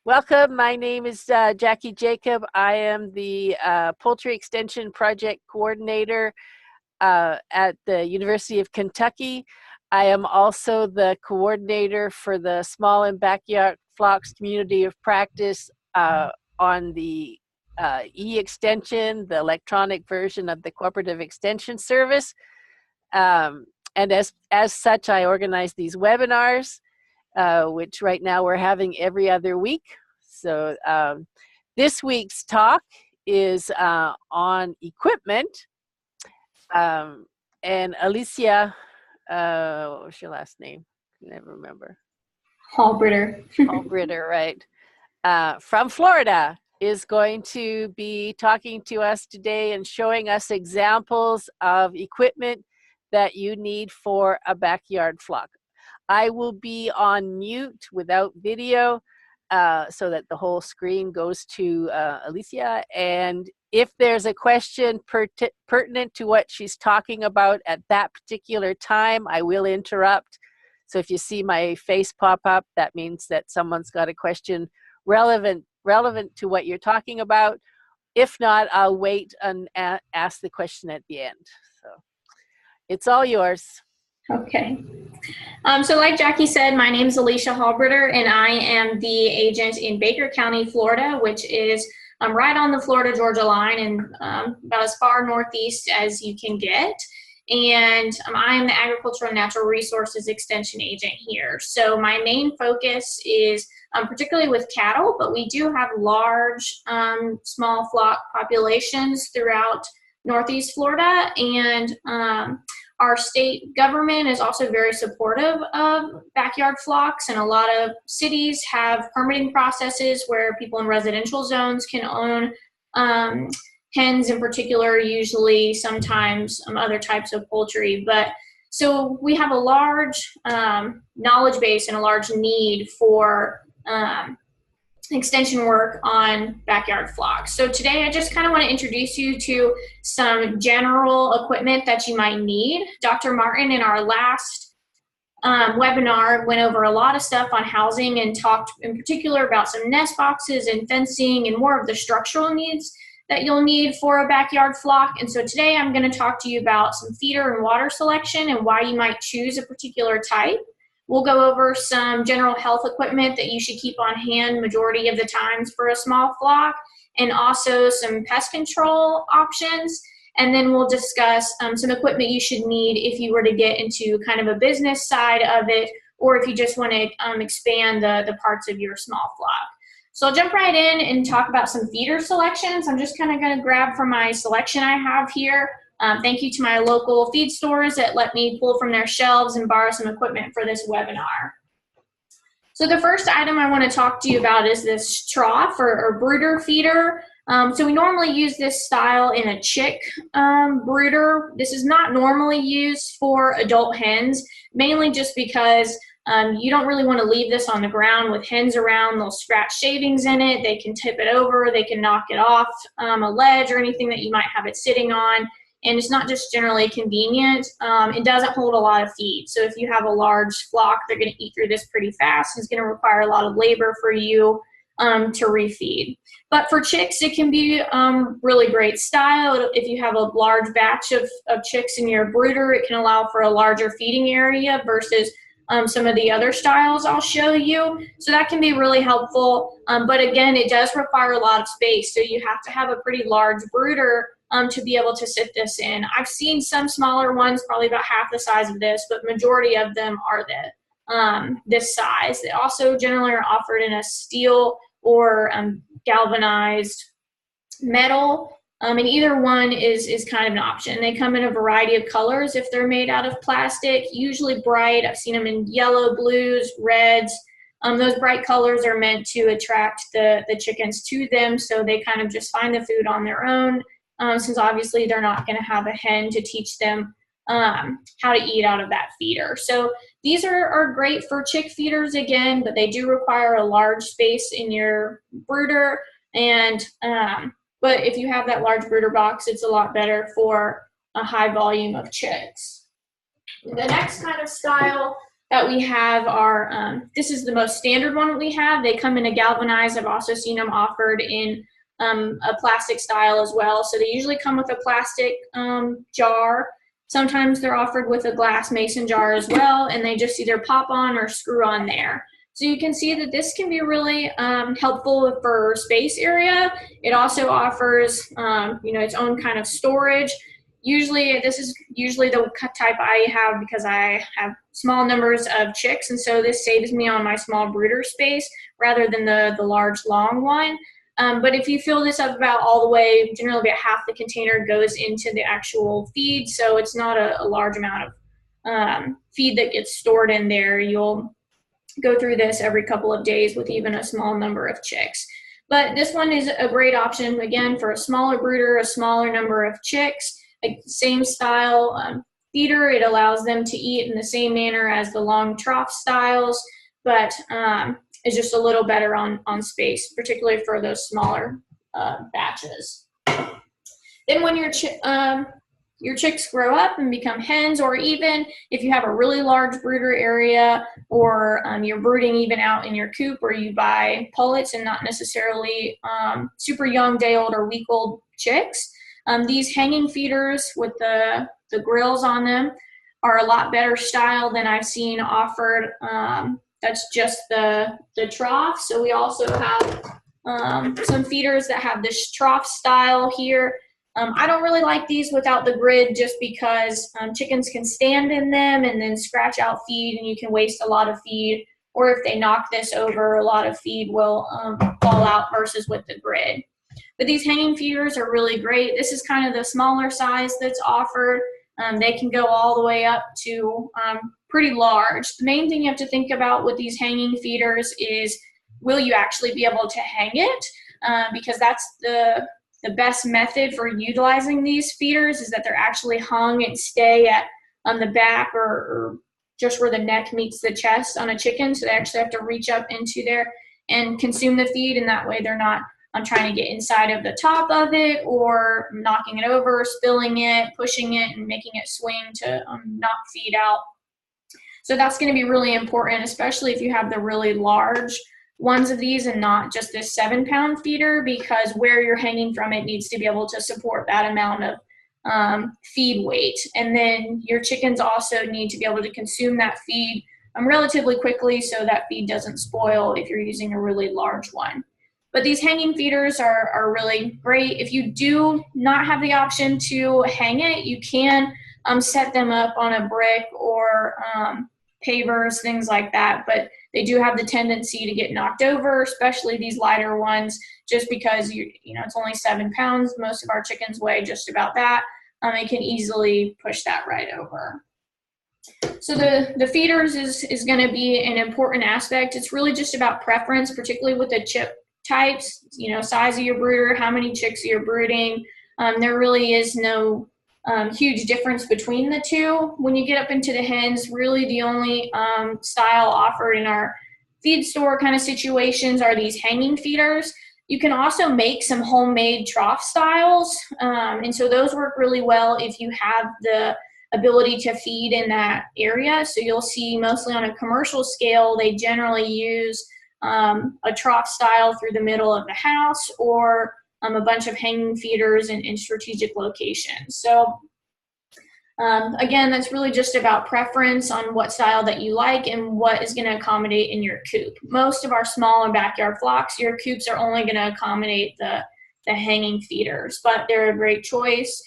Welcome. My name is Jackie Jacob. I am the Poultry Extension Project Coordinator at the University of Kentucky. I am also the coordinator for the Small and Backyard Flocks Community of Practice on the e-extension, the electronic version of the Cooperative Extension Service. And as such, I organize these webinars, which right now we're having every other week. So this week's talk is on equipment. And Alicia, what was your last name? I never remember. Hallbritter. Hallbritter, right. From Florida is going to be talking to us today and showing us examples of equipment that you need for a backyard flock. I will be on mute without video so that the whole screen goes to Alicia. And if there's a question pertinent to what she's talking about at that particular time, I will interrupt. So if you see my face pop up, that means that someone's got a question relevant to what you're talking about. If not, I'll wait and ask the question at the end. So it's all yours. Okay. So like Jackie said, my name is Alicia Hallbritter, and I am the agent in Baker County, Florida, which is right on the Florida-Georgia line and about as far northeast as you can get. And I am the Agricultural and Natural Resources Extension Agent here. So my main focus is particularly with cattle, but we do have large small flock populations throughout Northeast Florida, and our state government is also very supportive of backyard flocks, and a lot of cities have permitting processes where people in residential zones can own hens in particular, usually sometimes other types of poultry. But so we have a large knowledge base and a large need for extension work on backyard flocks. So today I just kind of want to introduce you to some general equipment that you might need. Dr. Martin in our last webinar went over a lot of stuff on housing and talked in particular about some nest boxes and fencing and more of the structural needs that you'll need for a backyard flock. And so today I'm going to talk to you about some feeder and water selection and why you might choose a particular type. We'll go over some general health equipment that you should keep on hand majority of the times for a small flock, and also some pest control options. And then we'll discuss some equipment you should need if you were to get into kind of a business side of it, or if you just want to expand the parts of your small flock. So I'll jump right in and talk about some feeder selections. I'm just kind of going to grab from my selection I have here. Thank you to my local feed stores that let me pull from their shelves and borrow some equipment for this webinar. So the first item I want to talk to you about is this trough or brooder feeder. So we normally use this style in a chick brooder. This is not normally used for adult hens, mainly just because you don't really want to leave this on the ground with hens around. They'll scratch shavings in it. They can tip it over. They can knock it off a ledge or anything that you might have it sitting on. And it's not just generally convenient, it doesn't hold a lot of feed. So if you have a large flock, they're going to eat through this pretty fast. It's going to require a lot of labor for you to refeed. But for chicks, it can be really great style. If you have a large batch of chicks in your brooder, it can allow for a larger feeding area versus some of the other styles I'll show you. So that can be really helpful. But again, it does require a lot of space. So you have to have a pretty large brooder to be able to sit this in. I've seen some smaller ones, probably about half the size of this, but majority of them are this size. They also generally are offered in a steel or galvanized metal, and either one is kind of an option. They come in a variety of colors if they're made out of plastic, usually bright. I've seen them in yellow, blues, reds. Those bright colors are meant to attract the chickens to them, so they kind of just find the food on their own. Since obviously they're not going to have a hen to teach them how to eat out of that feeder. So these are great for chick feeders again, but they do require a large space in your brooder. And but if you have that large brooder box, it's a lot better for a high volume of chicks. The next kind of style that we have are, this is the most standard one that we have. They come in a galvanized. I've also seen them offered in a plastic style as well. So they usually come with a plastic jar. Sometimes they're offered with a glass mason jar as well, and they just either pop on or screw on there. So you can see that this can be really helpful for space area. It also offers, its own kind of storage. Usually, this is usually the type I have because I have small numbers of chicks, and so this saves me on my small brooder space rather than the large, long one. But if you fill this up about all the way, generally about half the container goes into the actual feed, so it's not a large amount of feed that gets stored in there. You'll go through this every couple of days with even a small number of chicks. But this one is a great option, again, for a smaller brooder, a smaller number of chicks. Same style feeder. It allows them to eat in the same manner as the long trough styles, but is just a little better on space, particularly for those smaller batches. Then when your chicks grow up and become hens, or even if you have a really large brooder area, or you're brooding even out in your coop, or you buy pullets and not necessarily super young, day-old, or week-old chicks, these hanging feeders with the grills on them are a lot better style than I've seen offered. That's just the trough. So we also have some feeders that have this trough style here. I don't really like these without the grid just because chickens can stand in them and then scratch out feed, and you can waste a lot of feed. Or if they knock this over, a lot of feed will fall out versus with the grid. But these hanging feeders are really great. This is kind of the smaller size that's offered. They can go all the way up to pretty large. The main thing you have to think about with these hanging feeders is, will you actually be able to hang it? Because that's the best method for utilizing these feeders, is that they're actually hung and stay on the back or just where the neck meets the chest on a chicken. So they actually have to reach up into there and consume the feed, and that way they're not trying to get inside of the top of it or knocking it over, spilling it, pushing it, and making it swing to knock feed out. So that's going to be really important, especially if you have the really large ones of these and not just this 7-pound feeder, because where you're hanging from, it needs to be able to support that amount of feed weight. And then your chickens also need to be able to consume that feed relatively quickly so that feed doesn't spoil if you're using a really large one. But these hanging feeders are really great. If you do not have the option to hang it, you can set them up on a brick or pavers, things like that. But they do have the tendency to get knocked over, especially these lighter ones, just because it's only 7 pounds. Most of our chickens weigh just about that. It can easily push that right over. So the feeders is going to be an important aspect. It's really just about preference, particularly with the chip types, size of your brooder, how many chicks you're brooding. There really is no huge difference between the two. When you get up into the hens, really the only style offered in our feed store kind of situations are these hanging feeders. You can also make some homemade trough styles, and so those work really well if you have the ability to feed in that area. So you'll see mostly on a commercial scale, they generally use a trough style through the middle of the house, or a bunch of hanging feeders in strategic locations. So again, that's really just about preference on what style that you like and what is going to accommodate in your coop. Most of our small and backyard flocks, your coops are only going to accommodate the hanging feeders, but they're a great choice,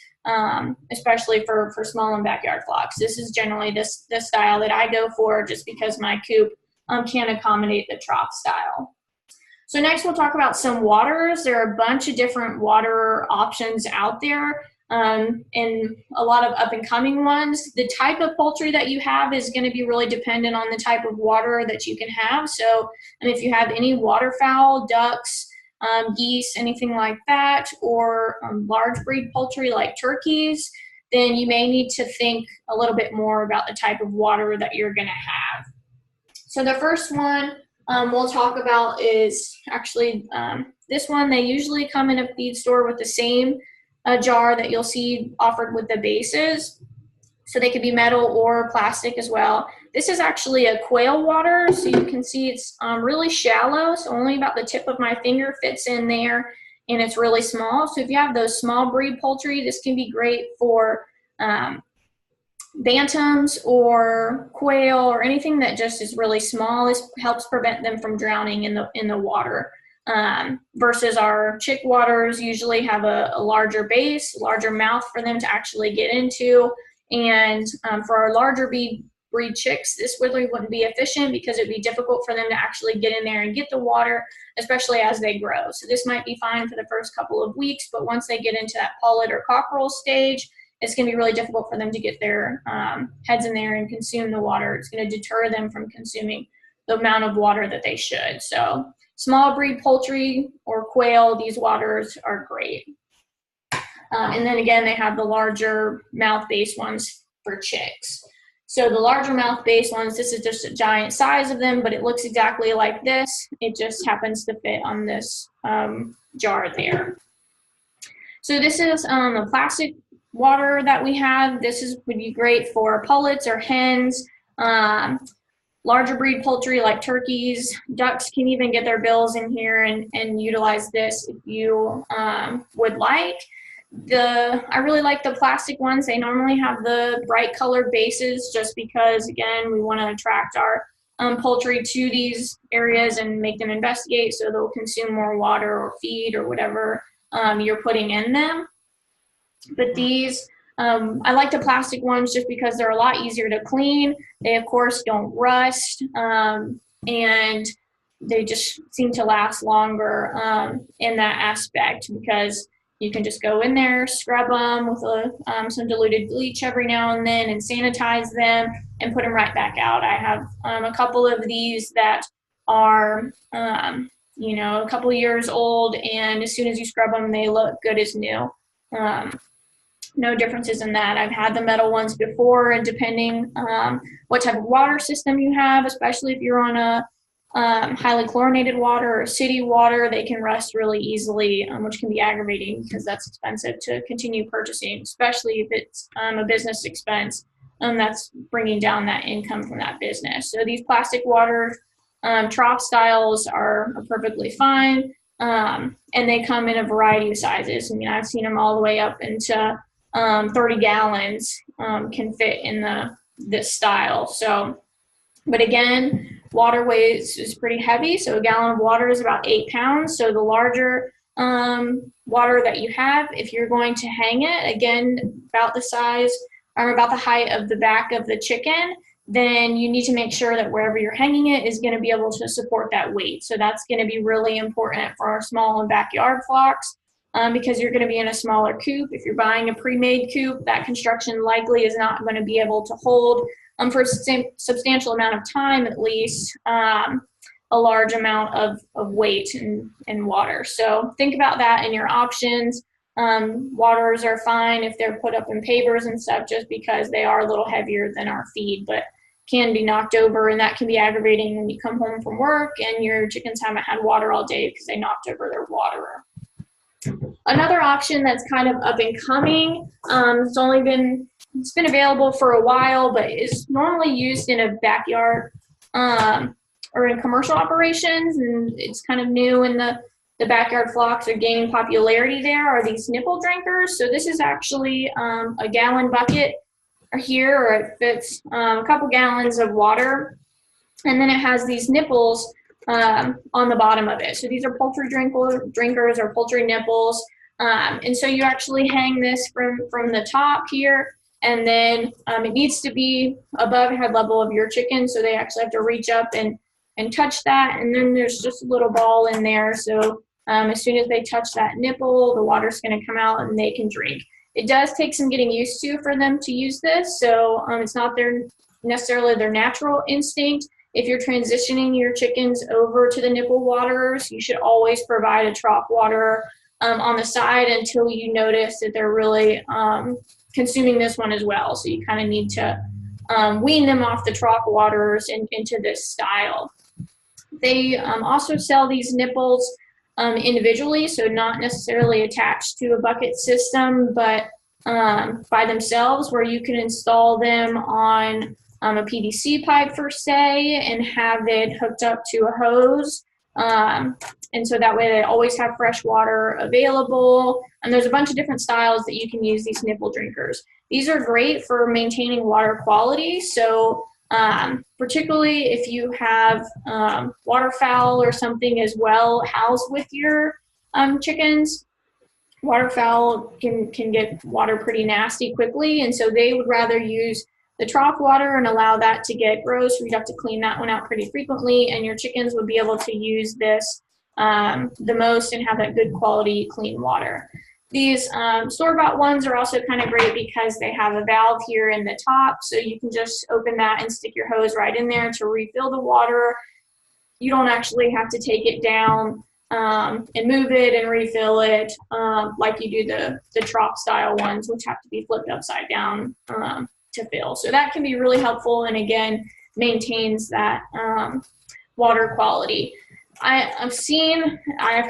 especially for small and backyard flocks. This is generally the style that I go for, just because my coop can accommodate the trough style. So next we'll talk about some waters. There are a bunch of different water options out there, and a lot of up and coming ones. The type of poultry that you have is going to be really dependent on the type of water that you can have. So if you have any waterfowl, ducks, geese, anything like that, or large breed poultry like turkeys, then you may need to think a little bit more about the type of water that you're going to have. So the first one we'll talk about is actually this one. They usually come in a feed store with the same jar that you'll see offered with the bases. So they could be metal or plastic as well. This is actually a quail water, so you can see it's really shallow, so only about the tip of my finger fits in there, and it's really small. So if you have those small breed poultry, this can be great for bantams or quail or anything that just is really small. This helps prevent them from drowning in the water. Versus our chick waters usually have a larger base, larger mouth for them to actually get into. And for our larger breed chicks, this really wouldn't be efficient because it'd be difficult for them to actually get in there and get the water, especially as they grow. So this might be fine for the first couple of weeks, but once they get into that pullet or cockerel stage, it's going to be really difficult for them to get their heads in there and consume the water. It's going to deter them from consuming the amount of water that they should. So small breed poultry or quail, these waters are great. And then again, they have the larger mouth-based ones for chicks. So the larger mouth-based ones, this is just a giant size of them, but it looks exactly like this. It just happens to fit on this jar there. So this is a plastic water that we have. This would be great for pullets or hens. Larger breed poultry like turkeys, ducks can even get their bills in here and utilize this if you would like. I really like the plastic ones. They normally have the bright colored bases just because, again, we want to attract our poultry to these areas and make them investigate so they'll consume more water or feed or whatever you're putting in them. But these, I like the plastic ones just because they're a lot easier to clean. They, of course, don't rust, and they just seem to last longer in that aspect because you can just go in there, scrub them with some diluted bleach every now and then and sanitize them and put them right back out. I have a couple of these that are, a couple years old, and as soon as you scrub them, they look good as new. No differences in that. I've had the metal ones before, and depending what type of water system you have, especially if you're on a highly chlorinated water or city water, they can rust really easily, which can be aggravating because that's expensive to continue purchasing, especially if it's a business expense that's bringing down that income from that business. So these plastic water trough styles are perfectly fine, and they come in a variety of sizes. I mean, I've seen them all the way up into 30 gallons can fit in this style. So, but again, water weighs is pretty heavy. So a gallon of water is about 8 pounds. So the larger water that you have, if you're going to hang it, again, about the size or about the height of the back of the chicken, then you need to make sure that wherever you're hanging it is going to be able to support that weight. So that's going to be really important for our small and backyard flocks. Because you're going to be in a smaller coop. If you're buying a pre-made coop, that construction likely is not going to be able to hold, for a substantial amount of time at least, a large amount of weight and water. So think about that in your options. Waters are fine if they're put up in pavers and stuff just because they are a little heavier than our feed, but can be knocked over, and that can be aggravating when you come home from work and your chickens haven't had water all day because they knocked over their waterer. Another option that's kind of up and coming, it's been available for a while, but is normally used in a backyard or in commercial operations, and it's kind of new in the backyard flocks are gaining popularity there, are these nipple drinkers. So this is actually a gallon bucket here, or it fits a couple gallons of water, and then it has these nipples on the bottom of it. So these are poultry drinkers or poultry nipples. And so you actually hang this from the top here, and then it needs to be above head level of your chicken. So they actually have to reach up and touch that. And then there's just a little ball in there. So as soon as they touch that nipple, the water's going to come out and they can drink. It does take some getting used to for them to use this. So it's not necessarily their natural instinct. If you're transitioning your chickens over to the nipple waters, you should always provide a trough water on the side until you notice that they're really consuming this one as well. So you kind of need to wean them off the trough waters into this style. They also sell these nipples individually, so not necessarily attached to a bucket system, but by themselves, where you can install them on a PVC pipe per se and have it hooked up to a hose. And so that way they always have fresh water available. And there's a bunch of different styles that you can use these nipple drinkers. These are great for maintaining water quality. So particularly if you have waterfowl or something as well housed with your chickens, waterfowl can get water pretty nasty quickly, and so they would rather use the trough water and allow that to get gross. You'd have to clean that one out pretty frequently, and your chickens would be able to use this the most and have that good quality clean water. These store-bought ones are also kind of great because they have a valve here in the top, so you can just open that and stick your hose right in there to refill the water. You don't actually have to take it down and move it and refill it like you do the trough style ones, which have to be flipped upside down to fill. So that can be really helpful, and again maintains that water quality. I've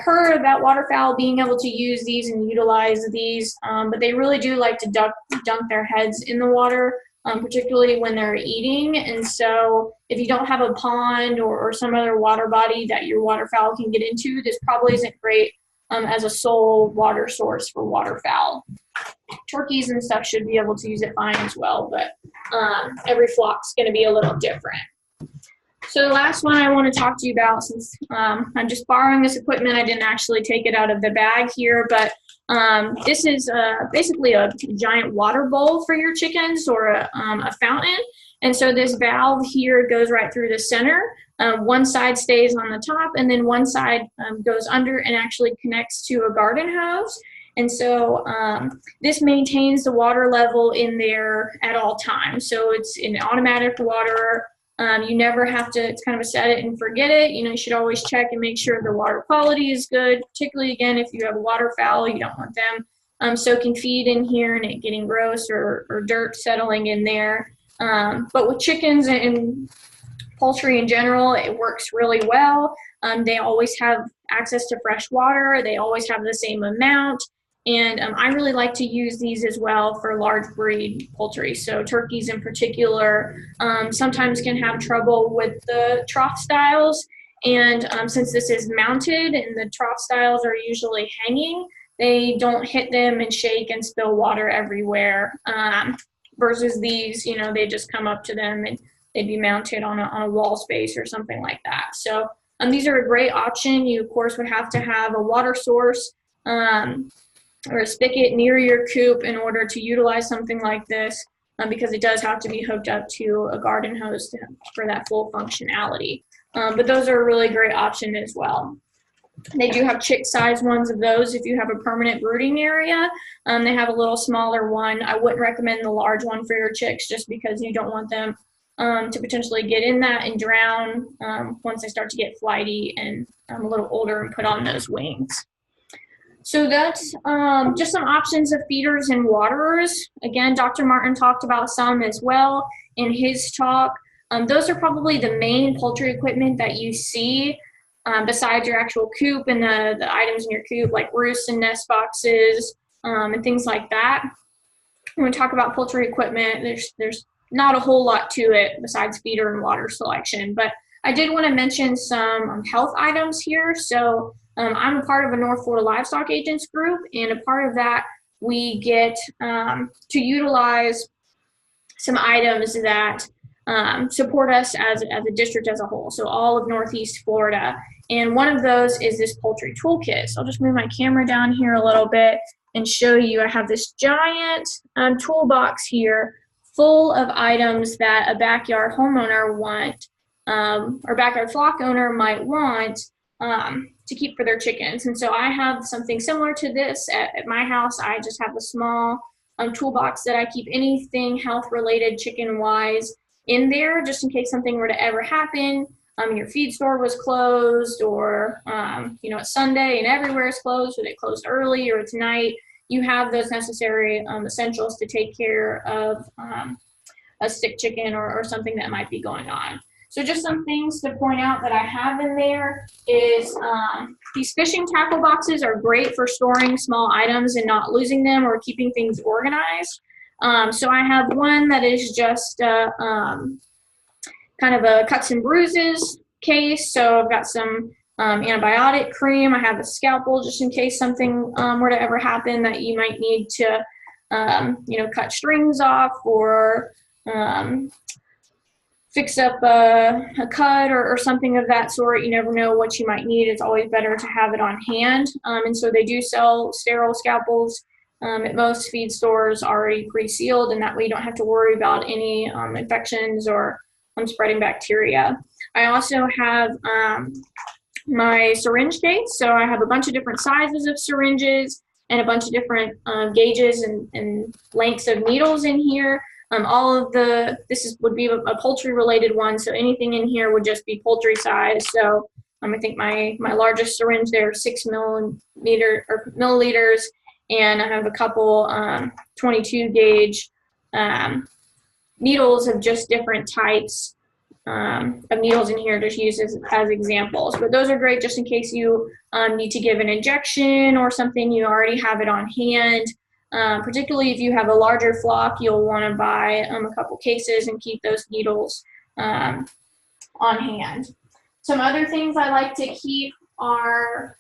heard about waterfowl being able to use these and utilize these, but they really do like to dunk their heads in the water, particularly when they're eating. And so if you don't have a pond or some other water body that your waterfowl can get into, this probably isn't great as a sole water source for waterfowl. Turkeys and stuff should be able to use it fine as well, but every flock's going to be a little different. So the last one I want to talk to you about, since I'm just borrowing this equipment, I didn't actually take it out of the bag here, but this is basically a giant water bowl for your chickens, or a fountain. And so this valve here goes right through the center. One side stays on the top, and then one side goes under and actually connects to a garden hose. And so this maintains the water level in there at all times. So it's an automatic water. You never have to, it's kind of a set it and forget it. You know, you should always check and make sure the water quality is good, particularly again, if you have waterfowl, you don't want them soaking feed in here and it getting gross or dirt settling in there. But with chickens and poultry in general, it works really well. They always have access to fresh water. They always have the same amount. And I really like to use these as well for large breed poultry. So turkeys in particular sometimes can have trouble with the trough styles. And since this is mounted and the trough styles are usually hanging, they don't hit them and shake and spill water everywhere. Versus these, you know, they just come up to them and they'd be mounted on a wall space or something like that. So these are a great option. You, of course, would have to have a water source or a spigot near your coop in order to utilize something like this, because it does have to be hooked up to a garden hose for that full functionality. But those are a really great option as well. They do have chick size ones of those if you have a permanent brooding area. They have a little smaller one. I wouldn't recommend the large one for your chicks just because you don't want them to potentially get in that and drown once they start to get flighty and a little older and put on those wings. So that's just some options of feeders and waterers. Again, Dr. Martin talked about some as well in his talk. Those are probably the main poultry equipment that you see besides your actual coop and the items in your coop, like roosts and nest boxes and things like that. When we talk about poultry equipment, there's not a whole lot to it besides feeder and water selection. But I did want to mention some health items here. So I'm a part of a North Florida Livestock Agents group, and a part of that we get to utilize some items that support us as a district as a whole, so all of Northeast Florida. And one of those is this poultry toolkit. So I'll just move my camera down here a little bit and show you. I have this giant toolbox here full of items that a backyard homeowner or backyard flock owner might want to keep for their chickens. And so I have something similar to this at my house. I just have a small toolbox that I keep anything health related chicken wise in there, just in case something were to ever happen. Your feed store was closed, or it's Sunday and everywhere is closed, or they closed early, or it's night. You have those necessary essentials to take care of a sick chicken or something that might be going on. So just some things to point out that I have in there is these fishing tackle boxes are great for storing small items and not losing them or keeping things organized. So I have one that is just kind of a cuts and bruises case. So I've got some antibiotic cream. I have a scalpel just in case something were to ever happen that you might need to, cut strings off or fix up a cut or something of that sort. You never know what you might need. It's always better to have it on hand. And so they do sell sterile scalpels at most feed stores already pre-sealed, and that way you don't have to worry about any infections or spreading bacteria. I also have my syringe case. So I have a bunch of different sizes of syringes and a bunch of different gauges and lengths of needles in here. Would be a poultry related one, so anything in here would just be poultry size. So I think my largest syringe there is 6 milliliters, and I have a couple 22 gauge needles of just different types of needles in here, just use as examples. But those are great just in case you need to give an injection or something, you already have it on hand. Particularly if you have a larger flock, you'll want to buy a couple cases and keep those needles on hand. Some other things I like to keep are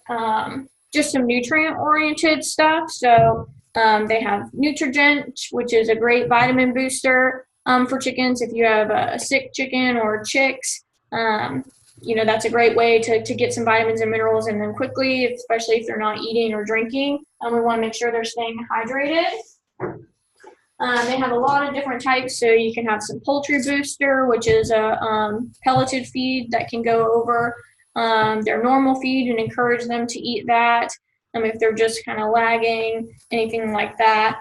just some nutrient-oriented stuff. So they have Nutrigent, which is a great vitamin booster for chickens. If you have a sick chicken or chicks, that's a great way to get some vitamins and minerals in them quickly, especially if they're not eating or drinking. We want to make sure they're staying hydrated. They have a lot of different types, so you can have some poultry booster, which is a pelleted feed that can go over their normal feed and encourage them to eat that. If they're just kind of lagging, anything like that.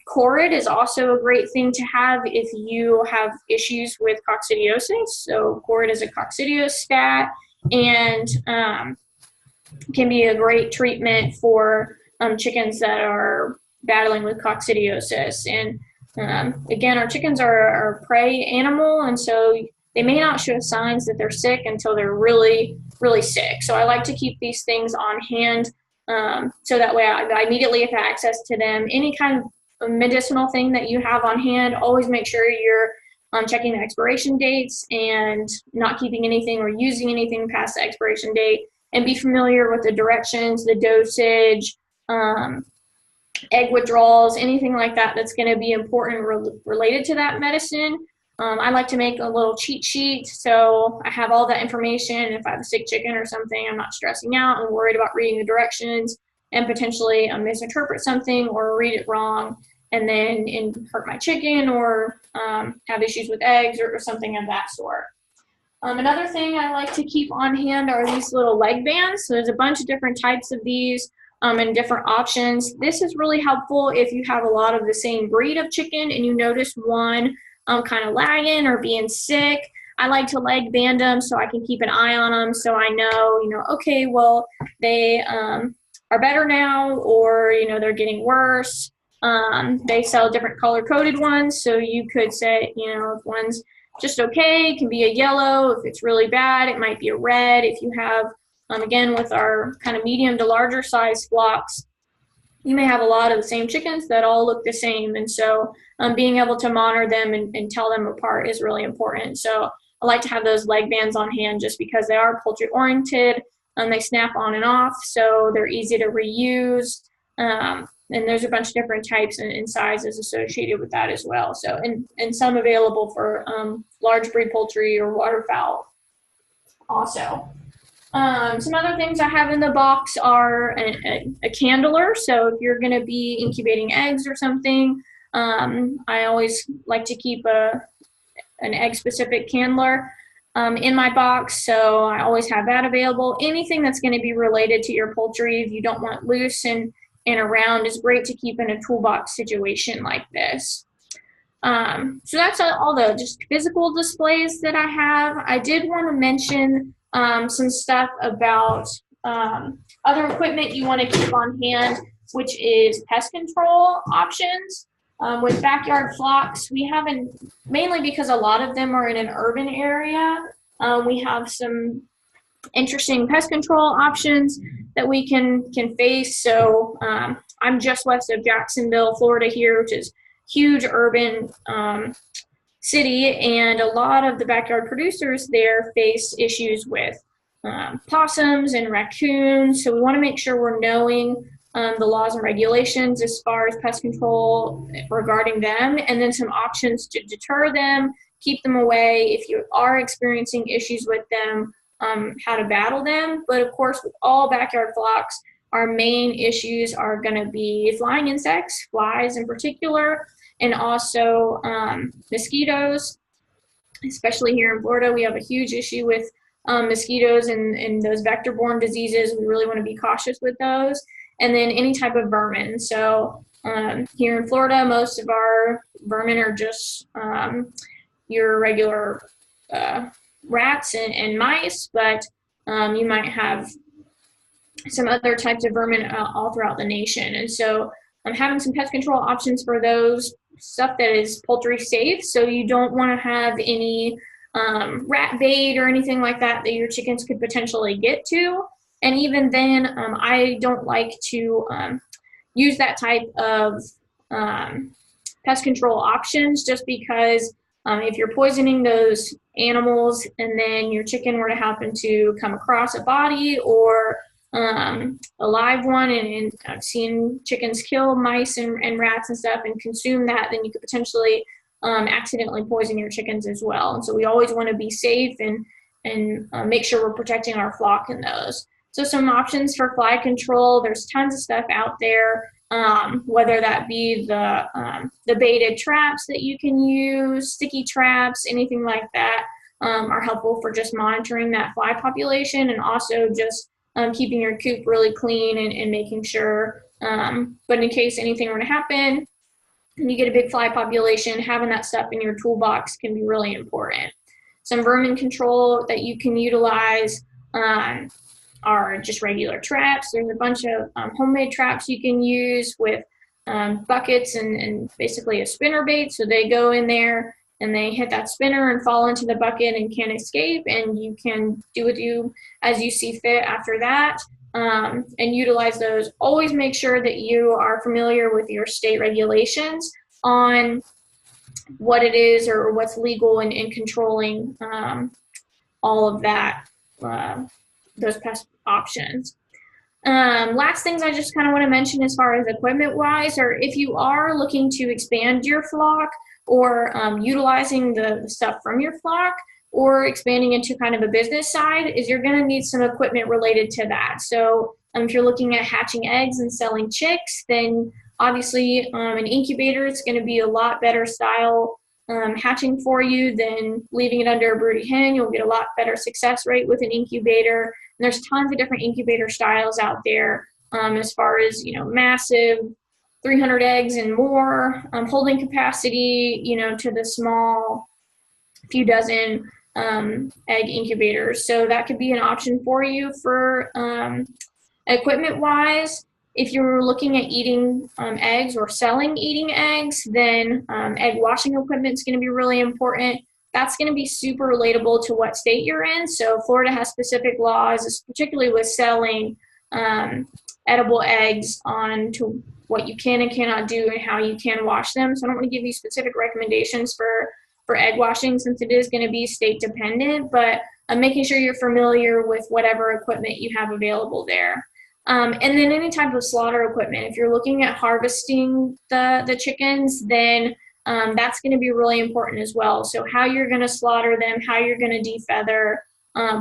Corid is also a great thing to have if you have issues with coccidiosis. So Corid is a coccidiostat and can be a great treatment for chickens that are battling with coccidiosis. And again, our chickens are a prey animal, and so they may not show signs that they're sick until they're really, really sick. So I like to keep these things on hand. So that way I immediately have access to them. Any kind of medicinal thing that you have on hand, always make sure you're checking the expiration dates and not keeping anything or using anything past the expiration date, and be familiar with the directions, the dosage, egg withdrawals, anything like that that's going to be important related to that medicine. I like to make a little cheat sheet, so I have all that information. If I have a sick chicken or something, I'm not stressing out and worried about reading the directions and potentially misinterpret something or read it wrong and then hurt my chicken or have issues with eggs or something of that sort. Another thing I like to keep on hand are these little leg bands. So there's a bunch of different types of these and different options. This is really helpful if you have a lot of the same breed of chicken and you notice one kind of lagging or being sick. I like to leg band them so I can keep an eye on them, so I know, okay, well, they are better now, or they're getting worse. They sell different color-coded ones, so you could say, if one's just okay, it can be a yellow. If it's really bad, it might be a red. If you have, again, with our kind of medium to larger size flocks, you may have a lot of the same chickens that all look the same, and so being able to monitor them and tell them apart is really important. So I like to have those leg bands on hand just because they are poultry oriented and they snap on and off, so they're easy to reuse. And there's a bunch of different types and sizes associated with that as well. So and some available for large breed poultry or waterfowl also. Some other things I have in the box are a candler. So if you're going to be incubating eggs or something, I always like to keep an egg-specific candler in my box. So I always have that available. Anything that's going to be related to your poultry, if you don't want loose and around, is great to keep in a toolbox situation like this. So that's all the just physical displays that I have. I did want to mention some stuff about other equipment you want to keep on hand, which is pest control options. With backyard flocks, we haven't, mainly because a lot of them are in an urban area, we have some interesting pest control options that we can face. So I'm just west of Jacksonville, Florida here, which is huge urban city, and a lot of the backyard producers there face issues with possums and raccoons. So we want to make sure we're knowing the laws and regulations as far as pest control regarding them, and then some options to deter them, keep them away if you are experiencing issues with them, how to battle them. But of course, with all backyard flocks, our main issues are going to be flying insects, flies in particular, and also mosquitoes. Especially here in Florida, we have a huge issue with mosquitoes and those vector-borne diseases. We really want to be cautious with those. And then any type of vermin. So here in Florida, most of our vermin are just your regular rats and mice, but you might have some other types of vermin all throughout the nation. And so having some pest control options for those, stuff that is poultry safe, so you don't want to have any rat bait or anything like that that your chickens could potentially get to. And even then, I don't like to use that type of pest control options, just because if you're poisoning those animals and then your chicken were to happen to come across a body or a live one, and I've seen chickens kill mice and rats and stuff and consume that, then you could potentially accidentally poison your chickens as well. And so we always want to be safe and make sure we're protecting our flock in those. So some options for fly control, there's tons of stuff out there, whether that be the baited traps that you can use, sticky traps, anything like that are helpful for just monitoring that fly population, and also just keeping your coop really clean and making sure, but in case anything were to happen and you get a big fly population, having that stuff in your toolbox can be really important. Some vermin control that you can utilize are just regular traps. There's a bunch of homemade traps you can use with buckets and basically a spinner bait. So they go in there and they hit that spinner and fall into the bucket and can't escape, and you can do with you as you see fit after that, and utilize those. Always make sure that you are familiar with your state regulations on what it is or what's legal in controlling all of that, those pest options. Last things I just kind of want to mention as far as equipment wise, or if you are looking to expand your flock or utilizing the stuff from your flock or expanding into kind of a business side, is you're going to need some equipment related to that. So if you're looking at hatching eggs and selling chicks, then obviously an incubator is going to be a lot better style hatching for you than leaving it under a broody hen. You'll get a lot better success rate with an incubator. And there's tons of different incubator styles out there, as far as, massive 300 eggs and more, holding capacity, to the small few dozen egg incubators. So that could be an option for you for equipment wise. If you're looking at eating eggs or selling eating eggs, then egg washing equipment is going to be really important. That's going to be super relatable to what state you're in. So Florida has specific laws, particularly with selling edible eggs, on to what you can and cannot do and how you can wash them. So I don't want to give you specific recommendations for egg washing, since it is going to be state dependent, but making sure you're familiar with whatever equipment you have available there. And then any type of slaughter equipment. If you're looking at harvesting the chickens, then that's going to be really important as well. So how you're going to slaughter them, how you're going to defeather,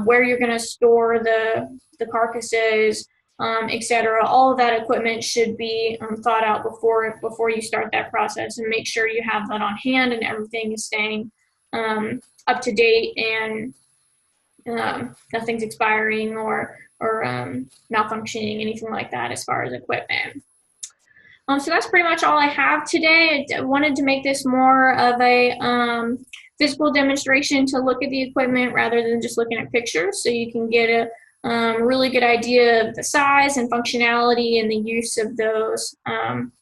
where you're going to store the carcasses, etc. All of that equipment should be thought out before you start that process, and make sure you have that on hand and everything is staying up to date and nothing's expiring or malfunctioning, anything like that as far as equipment. So that's pretty much all I have today. I wanted to make this more of a physical demonstration to look at the equipment rather than just looking at pictures, so you can get a really good idea of the size and functionality and the use of those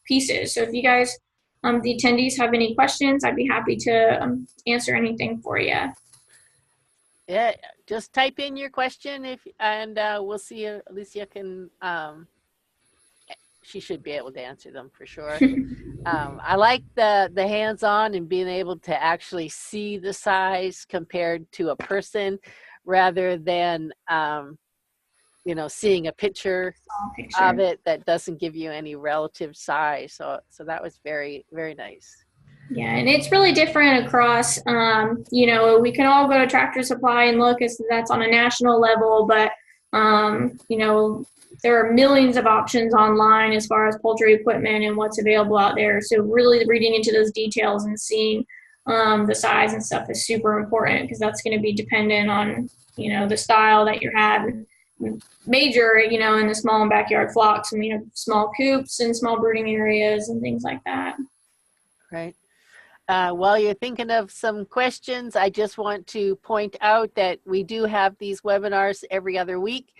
pieces. So if you guys, the attendees, have any questions, I'd be happy to answer anything for you. Yeah, just type in your question and we'll see if Alicia can she should be able to answer them for sure. I like the hands-on and being able to actually see the size compared to a person rather than seeing a picture of it that doesn't give you any relative size. So that was very, very nice. Yeah, and it's really different across, we can all go to Tractor Supply and look, as that's on a national level, but, there are millions of options online as far as poultry equipment and what's available out there. So really reading into those details and seeing the size and stuff is super important, because that's going to be dependent on, the style that you have. Major, in the small and backyard flocks, and we have small coops and small brooding areas and things like that. Right. While you're thinking of some questions, I just want to point out that we do have these webinars every other week.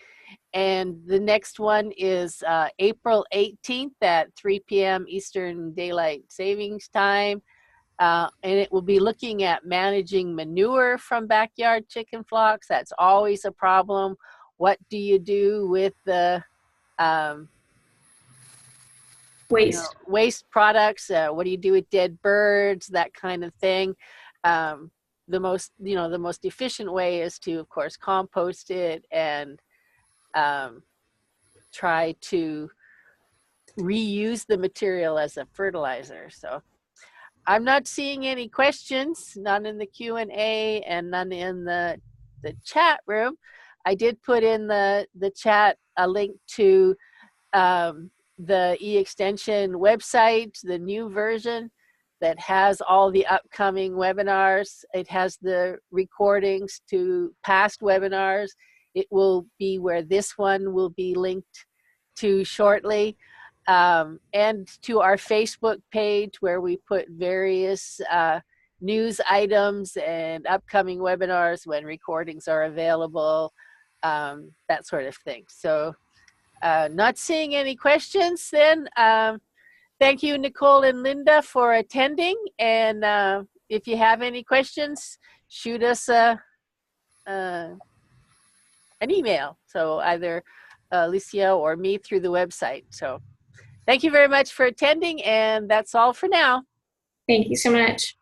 And the next one is April 18th at 3 p.m. Eastern Daylight Savings Time. And it will be looking at managing manure from backyard chicken flocks. That's always a problem. What do you do with the waste products? What do you do with dead birds? That kind of thing. The most efficient way is to, of course, compost it and try to reuse the material as a fertilizer. So I'm not seeing any questions, none in the Q&A and none in the chat room. I did put in the chat a link to the e-extension website, the new version that has all the upcoming webinars. It has the recordings to past webinars. It will be where this one will be linked to shortly. And to our Facebook page, where we put various news items and upcoming webinars when recordings are available, that sort of thing. So not seeing any questions then. Thank you, Nicole and Linda, for attending. And if you have any questions, shoot us an email. So either Alicia or me through the website. So thank you very much for attending, and that's all for now. Thank you so much.